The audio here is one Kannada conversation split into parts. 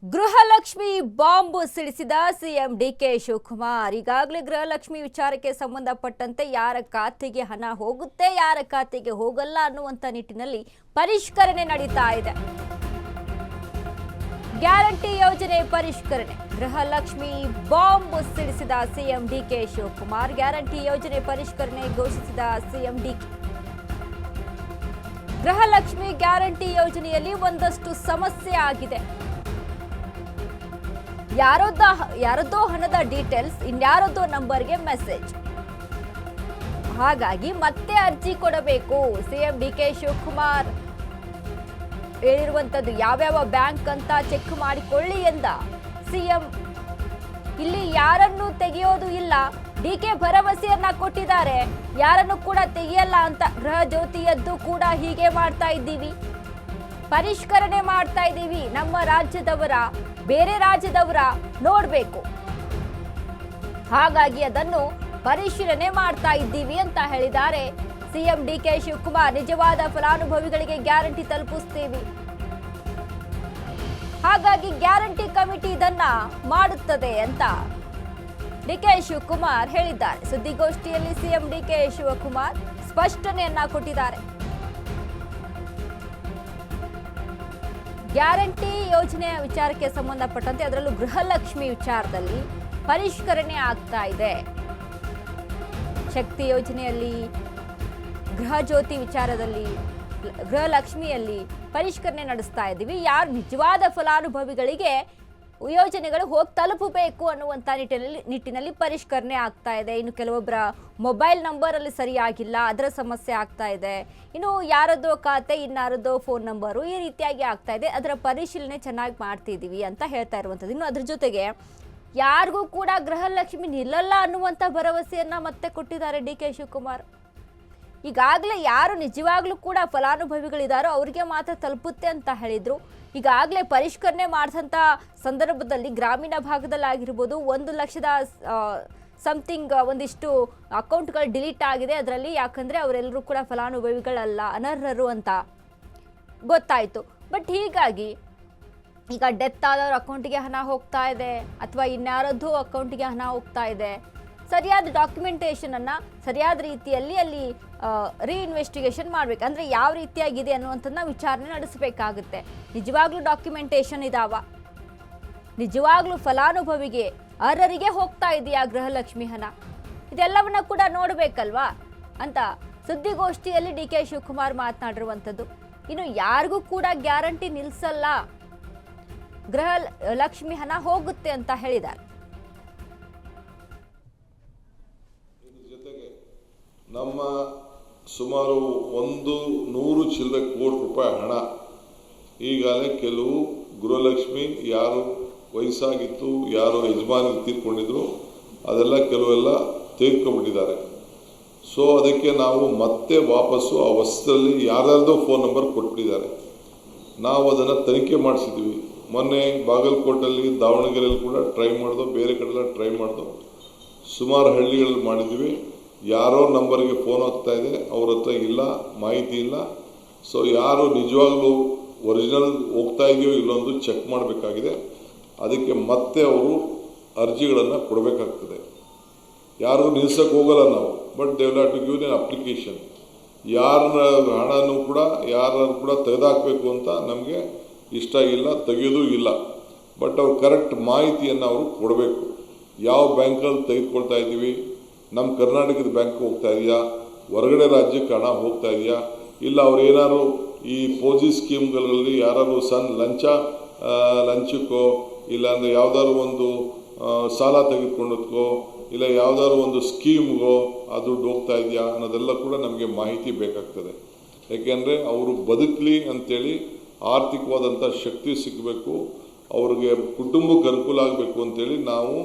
ಗೃಹಲಕ್ಷ್ಮಿ ಬಾಂಬ್ ಸಿಡಿಸಿದ ಸಿಎಂ ಡಿಕೆ ಶಿವಕುಮಾರ್. ಈಗಾಗಲೇ ಗೃಹಲಕ್ಷ್ಮಿ ವಿಚಾರಕ್ಕೆ ಸಂಬಂಧಪಟ್ಟಂತೆ ಯಾರ ಖಾತೆಗೆ ಹಣ ಹೋಗುತ್ತೆ, ಯಾರ ಖಾತೆಗೆ ಹೋಗಲ್ಲ ಅನ್ನುವಂತ ನಿಟ್ಟಿನಲ್ಲಿ ಪರಿಷ್ಕರಣೆ ನಡೀತಾ ಇದೆ. ಗ್ಯಾರಂಟಿ ಯೋಜನೆ ಪರಿಷ್ಕರಣೆ, ಗೃಹಲಕ್ಷ್ಮಿ ಬಾಂಬ್ ಸಿಡಿಸಿದ ಸಿಎಂ ಡಿಕೆ ಶಿವಕುಮಾರ್. ಗ್ಯಾರಂಟಿ ಯೋಜನೆ ಪರಿಷ್ಕರಣೆ ಘೋಷಿಸಿದ ಸಿಎಂ ಡಿಕೆ. ಗೃಹಲಕ್ಷ್ಮಿ ಗ್ಯಾರಂಟಿ ಯೋಜನೆಯಲ್ಲಿ ಒಂದಷ್ಟು ಸಮಸ್ಯೆ ಆಗಿದೆ. ಯಾರದ್ದೋ ಹಣದ ಡೀಟೇಲ್ಸ್ ಇನ್ಯಾರದ್ದೋ ನಂಬರ್ಗೆ ಮೆಸೇಜ್. ಹಾಗಾಗಿ ಮತ್ತೆ ಅರ್ಜಿ ಕೊಡಬೇಕು. ಸಿಎಂ ಡಿಕೆ ಶಿವಕುಮಾರ್ ಹೇಳಿರುವಂತದ್ದು ಯಾವ್ಯಾವ ಬ್ಯಾಂಕ್ ಅಂತ ಚೆಕ್ ಮಾಡಿಕೊಳ್ಳಿ ಎಂದ ಸಿಎಂ. ಇಲ್ಲಿ ಯಾರನ್ನು ತೆಗೆಯೋದು ಇಲ್ಲ, ಡಿಕೆ ಭರವಸೆಯನ್ನ ಕೊಟ್ಟಿದ್ದಾರೆ, ಯಾರನ್ನು ಕೂಡ ತೆಗೆಯಲ್ಲ ಅಂತ. ಗೃಹ ಜ್ಯೋತಿಯದ್ದು ಕೂಡ ಹೀಗೆ ಮಾಡ್ತಾ ಇದ್ದೀವಿ, ಪರಿಷ್ಕರಣೆ ಮಾಡ್ತಾ ಇದ್ದೀವಿ. ನಮ್ಮ ರಾಜ್ಯದವರ ಬೇರೆ ರಾಜ್ಯದವರ ನೋಡ್ಬೇಕು, ಹಾಗಾಗಿ ಅದನ್ನು ಪರಿಶೀಲನೆ ಮಾಡ್ತಾ ಇದ್ದೀವಿ ಅಂತ ಹೇಳಿದ್ದಾರೆ ಸಿಎಂ ಡಿಕೆ ಶಿವಕುಮಾರ್. ನಿಜವಾದ ಫಲಾನುಭವಿಗಳಿಗೆ ಗ್ಯಾರಂಟಿ ತಲುಪಿಸ್ತೀವಿ, ಹಾಗಾಗಿ ಗ್ಯಾರಂಟಿ ಕಮಿಟಿ ಇದನ್ನ ಮಾಡುತ್ತದೆ ಅಂತ ಡಿಕೆ ಶಿವಕುಮಾರ್ ಹೇಳಿದ್ದಾರೆ. ಸುದ್ದಿಗೋಷ್ಠಿಯಲ್ಲಿ ಸಿಎಂ ಡಿಕೆ ಶಿವಕುಮಾರ್ ಸ್ಪಷ್ಟನೆಯನ್ನ ಕೊಟ್ಟಿದ್ದಾರೆ. ಗ್ಯಾರಂಟಿ ಯೋಜನೆಯ ವಿಚಾರಕ್ಕೆ ಸಂಬಂಧಪಟ್ಟಂತೆ ಅದರಲ್ಲೂ ಗೃಹಲಕ್ಷ್ಮಿ ವಿಚಾರದಲ್ಲಿ ಪರಿಷ್ಕರಣೆ ಆಗ್ತಾ ಇದೆ. ಶಕ್ತಿ ಯೋಜನೆಯಲ್ಲಿ, ಗೃಹ ಜ್ಯೋತಿ ವಿಚಾರದಲ್ಲಿ, ಗೃಹಲಕ್ಷ್ಮಿಯಲ್ಲಿ ಪರಿಷ್ಕರಣೆ ನಡೆಸ್ತಾ ಇದ್ದೀವಿ. ಯಾರು ನಿಜವಾದ ಫಲಾನುಭವಿಗಳಿಗೆ ಯೋಜನೆಗಳು ಹೋಗಿ ತಲುಪಬೇಕು ಅನ್ನುವಂಥ ನಿಟ್ಟಿನಲ್ಲಿ ಪರಿಷ್ಕರಣೆ ಆಗ್ತಾ ಇದೆ. ಇನ್ನು ಕೆಲವೊಬ್ಬರ ಮೊಬೈಲ್ ನಂಬರಲ್ಲಿ ಸರಿಯಾಗಿಲ್ಲ, ಅದರ ಸಮಸ್ಯೆ ಆಗ್ತಾ ಇದೆ. ಇನ್ನು ಯಾರದ್ದೋ ಖಾತೆ ಇನ್ನಾರದ್ದೋ ಫೋನ್ ನಂಬರು, ಈ ರೀತಿಯಾಗಿ ಆಗ್ತಾ ಇದೆ. ಅದರ ಪರಿಶೀಲನೆ ಚೆನ್ನಾಗಿ ಮಾಡ್ತಿದ್ದೀವಿ ಅಂತ ಹೇಳ್ತಾ ಇರುವಂಥದ್ದು. ಇನ್ನು ಅದ್ರ ಜೊತೆಗೆ ಯಾರಿಗೂ ಕೂಡ ಗೃಹಲಕ್ಷ್ಮಿ ನಿಲ್ಲಲ್ಲ ಅನ್ನುವಂಥ ಭರವಸೆಯನ್ನ ಮತ್ತೆ ಕೊಟ್ಟಿದ್ದಾರೆ ಡಿ ಕೆ ಶಿವಕುಮಾರ್. ಈಗಾಗಲೇ ಯಾರು ನಿಜವಾಗ್ಲೂ ಕೂಡ ಫಲಾನುಭವಿಗಳಿದಾರೋ ಅವ್ರಿಗೆ ಮಾತ್ರ ತಲುಪುತ್ತೆ ಅಂತ ಹೇಳಿದ್ರು. ಈಗಾಗಲೇ ಪರಿಷ್ಕರಣೆ ಮಾಡಿದಂಥ ಸಂದರ್ಭದಲ್ಲಿ ಗ್ರಾಮೀಣ ಭಾಗದಲ್ಲಿ ಆಗಿರ್ಬೋದು 1,00,000 ಸಮಥಿಂಗ್ ಒಂದಿಷ್ಟು ಅಕೌಂಟ್ಗಳು ಡಿಲೀಟ್ ಆಗಿದೆ ಅದರಲ್ಲಿ. ಯಾಕಂದರೆ ಅವರೆಲ್ಲರೂ ಕೂಡ ಫಲಾನುಭವಿಗಳಲ್ಲ, ಅನರ್ಹರು ಅಂತ ಗೊತ್ತಾಯಿತು. ಬಟ್ ಹೀಗಾಗಿ ಈಗ ಡೆತ್ ಆದವ್ರ ಅಕೌಂಟಿಗೆ ಹಣ ಹೋಗ್ತಾ ಇದೆ, ಅಥವಾ ಇನ್ಯಾರದ್ದು ಅಕೌಂಟಿಗೆ ಹಣ ಹೋಗ್ತಾ ಇದೆ. ಸರಿಯಾದ ಡಾಕ್ಯುಮೆಂಟೇಷನನ್ನು ಸರಿಯಾದ ರೀತಿಯಲ್ಲಿ ಅಲ್ಲಿ ರೀಇನ್ವೆಸ್ಟಿಗೇಷನ್ ಮಾಡಬೇಕು. ಅಂದರೆ ಯಾವ ರೀತಿಯಾಗಿದೆ ಅನ್ನುವಂಥದ್ದನ್ನ ವಿಚಾರಣೆ ನಡೆಸಬೇಕಾಗುತ್ತೆ. ನಿಜವಾಗ್ಲೂ ಡಾಕ್ಯುಮೆಂಟೇಷನ್ ಇದಾವ, ನಿಜವಾಗ್ಲೂ ಫಲಾನುಭವಿಗೆ ಅರ್ಹರಿಗೆ ಹೋಗ್ತಾ ಇದೆಯಾ ಗೃಹಲಕ್ಷ್ಮಿ ಹಣ, ಇದೆಲ್ಲವನ್ನ ಕೂಡ ನೋಡಬೇಕಲ್ವಾ ಅಂತ ಸುದ್ದಿಗೋಷ್ಠಿಯಲ್ಲಿ ಡಿ ಕೆ ಶಿವಕುಮಾರ್ ಮಾತನಾಡಿರುವಂಥದ್ದು. ಇನ್ನು ಯಾರಿಗೂ ಕೂಡ ಗ್ಯಾರಂಟಿ ನಿಲ್ಲಿಸಲ್ಲ, ಗೃಹಲಕ್ಷ್ಮಿ ಹಣ ಹೋಗುತ್ತೆ ಅಂತ ಹೇಳಿದ್ದಾರೆ. ನಮ್ಮ ಸುಮಾರು 100 ಚಿಲ್ಲರೆ ಕೋಟಿ ರೂಪಾಯಿ ಹಣ ಈಗಾಗಲೇ ಕೆಲವು ಗೃಹಲಕ್ಷ್ಮಿ ಯಾರು ವಯಸ್ಸಾಗಿತ್ತು, ಯಾರು ಯಜಮಾನರು ತೀರ್ಕೊಂಡಿದ್ರು, ಅದೆಲ್ಲ ಕೆಲವೆಲ್ಲ ತೆಗೆದುಕೊಂಡ್ಬಿಟ್ಟಿದ್ದಾರೆ. ಸೊ ಅದಕ್ಕೆ ನಾವು ಮತ್ತೆ ವಾಪಸ್ಸು ಆ ವಸ್ತುದಲ್ಲಿ ಯಾರ್ಯಾರ್ದೋ ಫೋನ್ ನಂಬರ್ ಕೊಟ್ಬಿಟ್ಟಿದ್ದಾರೆ. ನಾವು ಅದನ್ನು ತನಿಖೆ ಮಾಡಿಸಿದ್ವಿ. ಮೊನ್ನೆ ಬಾಗಲಕೋಟಲ್ಲಿ, ದಾವಣಗೆರೆಯಲ್ಲಿ ಕೂಡ ಟ್ರೈ ಮಾಡ್ದೋ, ಬೇರೆ ಕಡೆಲ್ಲ ಟ್ರೈ ಮಾಡ್ದೋ, ಸುಮಾರು ಹಳ್ಳಿಗಳಲ್ಲಿ ಮಾಡಿದ್ವಿ. ಯಾರೋ ನಂಬರ್ಗೆ ಫೋನ್ ಹೋಗ್ತಾ ಇದೆ, ಅವ್ರ ಹತ್ರ ಇಲ್ಲ, ಮಾಹಿತಿ ಇಲ್ಲ. ಸೊ ಯಾರು ನಿಜವಾಗ್ಲೂ ಒರಿಜಿನಲ್ ಹೋಗ್ತಾ ಇದೆಯೋ ಇಲ್ಲೊಂದು ಚೆಕ್ ಮಾಡಬೇಕಾಗಿದೆ. ಅದಕ್ಕೆ ಮತ್ತೆ ಅವರು ಅರ್ಜಿಗಳನ್ನು ಕೊಡಬೇಕಾಗ್ತದೆ. ಯಾರಿಗೂ ನಿಲ್ಸಕ್ಕೆ ಹೋಗಲ್ಲ ನಾವು, but they will have to give an application. ಯಾರ ಹಣನೂ ಕೂಡ ಯಾರು ಕೂಡ ತೆಗೆದಾಕಬೇಕು ಅಂತ ನಮಗೆ ಇಷ್ಟ ಇಲ್ಲ, ತೆಗೆಯೋದು ಇಲ್ಲ. ಬಟ್ ಅವ್ರು ಕರೆಕ್ಟ್ ಮಾಹಿತಿಯನ್ನು ಅವರು ಕೊಡಬೇಕು. ಯಾವ ಬ್ಯಾಂಕಲ್ಲಿ ತೆಗೆದುಕೊಳ್ತಾ ಇದ್ದೀವಿ, ನಮ್ಮ ಕರ್ನಾಟಕದ ಬ್ಯಾಂಕ್ ಹೋಗ್ತಾ ಇದೆಯಾ, ಹೊರಗಡೆ ರಾಜ್ಯಕ್ಕೆ ಹಣ ಹೋಗ್ತಾ ಇದೆಯಾ, ಇಲ್ಲ ಅವ್ರು ಏನಾದ್ರು ಈ ಪೋಜಿ ಸ್ಕೀಮ್ಗಳಲ್ಲಿ ಯಾರು ಸಣ್ಣ ಲಂಚಕ್ಕೋ ಇಲ್ಲಾಂದರೆ ಯಾವುದಾದ್ರು ಒಂದು ಸಾಲ ತೆಗೆದುಕೊಂಡದಕ್ಕೋ ಇಲ್ಲ ಯಾವುದಾದ್ರು ಒಂದು ಸ್ಕೀಮ್ಗೋ ಆ ದುಡ್ಡು ಹೋಗ್ತಾ ಇದೆಯಾ ಅನ್ನೋದೆಲ್ಲ ಕೂಡ ನಮಗೆ ಮಾಹಿತಿ ಬೇಕಾಗ್ತದೆ. ಯಾಕೆಂದರೆ ಅವರು ಬದುಕಲಿ ಅಂಥೇಳಿ ಆರ್ಥಿಕವಾದಂಥ ಶಕ್ತಿ ಸಿಗಬೇಕು, ಅವ್ರಿಗೆ ಕುಟುಂಬಕ್ಕೆ ಅನುಕೂಲ ಆಗಬೇಕು ಅಂತೇಳಿ ನಾವು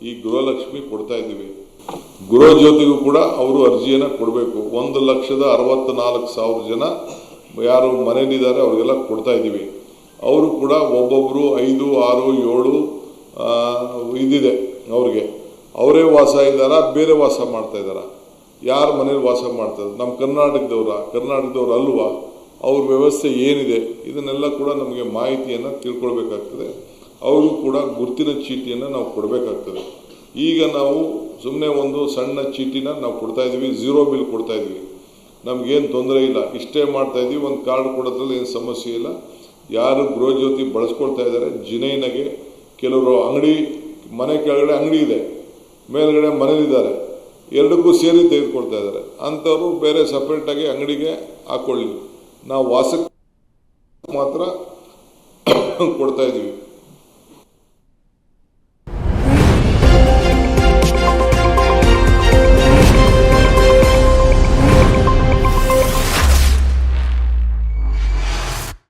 ಈ ಗೃಹಲಕ್ಷ್ಮಿ ಕೊಡ್ತಾ ಇದ್ದೀವಿ. ಗೃಹ ಜ್ಯೋತಿಗೂ ಕೂಡ ಅವರು ಅರ್ಜಿಯನ್ನು ಕೊಡಬೇಕು. 1,64,000 ಜನ ಯಾರು ಮನೆಯಲ್ಲಿದ್ದಾರೆ ಅವ್ರಿಗೆಲ್ಲ ಕೊಡ್ತಾ ಇದ್ದೀವಿ. ಅವರು ಕೂಡ ಒಬ್ಬೊಬ್ಬರು 5, 6, 7 ಇದಿದೆ ಅವ್ರಿಗೆ. ಅವರೇ ವಾಸ ಇದ್ದಾರಾ, ಬೇರೆ ವಾಸ ಮಾಡ್ತಾ ಇದ್ದಾರಾ, ಯಾರ ಮನೇಲಿ ವಾಸ ಮಾಡ್ತಾರೆ, ನಮ್ಮ ಕರ್ನಾಟಕದವ್ರು ಅಲ್ವಾ, ಅವ್ರ ವ್ಯವಸ್ಥೆ ಏನಿದೆ, ಇದನ್ನೆಲ್ಲ ಕೂಡ ನಮಗೆ ಮಾಹಿತಿಯನ್ನು ತಿಳ್ಕೊಳ್ಬೇಕಾಗ್ತದೆ. ಅವರು ಕೂಡ ಗುರುತಿನ ಚೀಟಿಯನ್ನು ನಾವು ಕೊಡಬೇಕಾಗ್ತದೆ. ಈಗ ನಾವು ಸುಮ್ಮನೆ ಒಂದು ಸಣ್ಣ ಚೀಟಿನ ನಾವು ಕೊಡ್ತಾಯಿದ್ದೀವಿ, ಝೀರೋ ಬಿಲ್ ಕೊಡ್ತಾಯಿದ್ವಿ, ನಮಗೇನು ತೊಂದರೆ ಇಲ್ಲ, ಇಷ್ಟೇ ಮಾಡ್ತಾಯಿದ್ವಿ, ಒಂದು ಕಾರ್ಡ್ ಕೊಡೋದ್ರಲ್ಲಿ ಏನು ಸಮಸ್ಯೆ ಇಲ್ಲ. ಯಾರು ಗೃಹಜ್ಯೋತಿ ಬಳಸ್ಕೊಳ್ತಾ ಇದ್ದಾರೆ ಜಿನೈನಾಗೆ, ಕೆಲವರು ಅಂಗಡಿ ಮನೆ ಕೆಳಗಡೆ ಅಂಗಡಿ ಇದೆ, ಮೇಲ್ಗಡೆ ಮನೇಲಿದ್ದಾರೆ, ಎರಡಕ್ಕೂ ಸೇರಿ ತೆಗೆದುಕೊಳ್ತಾ ಇದ್ದಾರೆ, ಅಂಥವರು ಬೇರೆ ಸಪ್ರೇಟಾಗಿ ಅಂಗಡಿಗೆ ಹಾಕ್ಕೊಳ್ಳಿ. ನಾವು ವಾಸಕ್ಕೆ ಮಾತ್ರ ಕೊಡ್ತಾಯಿದ್ದೀವಿ.